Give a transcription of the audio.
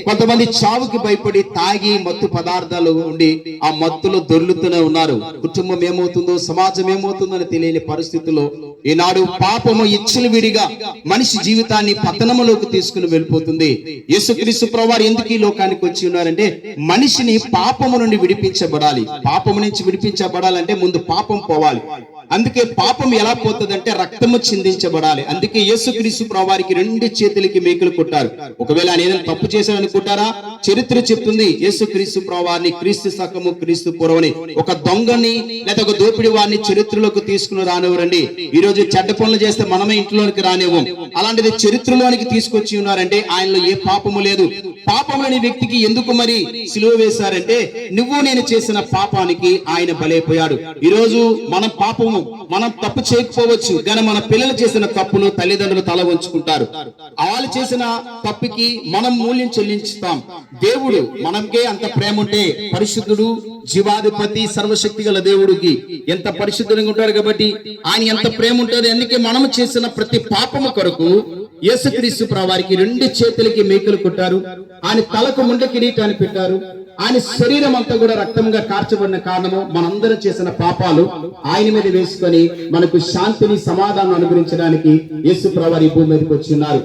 కొంతమంది చావుకి భయపడి తాగి మత్తు పదార్థాలు ఉండి ఆ మత్తులో దొర్లుతూనే ఉన్నారు. కుటుంబం ఏమవుతుందో, సమాజం ఏమవుతుందో అని తెలియని పరిస్థితుల్లో ఈనాడు పాపము ఇచ్చలు విడిగా మనిషి జీవితాన్ని పతనములోకి తీసుకుని వెళ్ళిపోతుంది. యేసుక్రీస్తు ప్రభువారు ఎందుకు ఈ లోకానికి వచ్చి ఉన్నారంటే మనిషిని పాపము నుండి విడిపించబడాలి. పాపము నుంచి విడిపించబడాలంటే ముందు పాపం పోవాలి. అందుకే పాపం ఎలా పోతుందంటే రక్తము చిందించబడాలి. అందుకే యేసుక్రీస్తు ప్రభువారికి 2 చేతులకి మేకులు కొట్టారు. ఒకవేళ ఆయన ఏదైనా తప్పు చేశాను అనుకుంటారా? చరిత్ర చెప్తుంది యేసుక్రీస్తు ప్రభువారిని క్రీస్తు శకము క్రీస్తు పూర్వని ఒక దొంగని లేదా ఒక దోపిడి వారిని చరిత్రలోకి తీసుకుని రానివ్వరండి. ఈ రోజు చెడ్డ పనులు చేస్తే మనమే ఇంట్లోనికి రానివ్వం. అలాంటిది చరిత్రలోనికి తీసుకొచ్చి ఉన్నారంటే ఆయనలో ఏ పాపము లేదు. పాపం లేని వ్యక్తికి ఎందుకు మరి సిలువ వేశారంటే నువ్వు నేను చేసిన పాపానికి ఆయన బలైపోయాడు. ఈ రోజు మనం తప్పు చేయకపోవచ్చు, కానీ మన పిల్లలు చేసిన తప్పులు తల్లిదండ్రులు తల వంచుకుంటారు. వాళ్ళు చేసిన తప్పుకి మనం మూల్యం చెల్లించుతాం. దేవుడు మనకే అంత ప్రేమ ఉంటే, పరిశుద్ధుడు, జీవాధిపతి, సర్వశక్తి గల దేవుడికి ఎంత పరిశుద్ధంగా ఉంటాడు కాబట్టి ఆయన ఎంత ప్రేమ ఉంటుంది. అందుకే మనం చేసిన ప్రతి పాపము కొరకు యేసుక్రీస్తు ప్రభువారికి 2 చేతులకి మేకులు కొట్టారు. ఆయన తలకు ముందు కిరీటాన్ని పెట్టారు. ఆయన శరీరం అంతా కూడా రక్తంగా కార్చబడిన కారణము మనందరం చేసిన పాపాలు ఆయన మీద వేసుకొని మనకు శాంతిని, సమాధానం అనుగ్రహించడానికి యేసు ప్రభువారు ఈ భూమి మీదకి వచ్చి ఉన్నారు.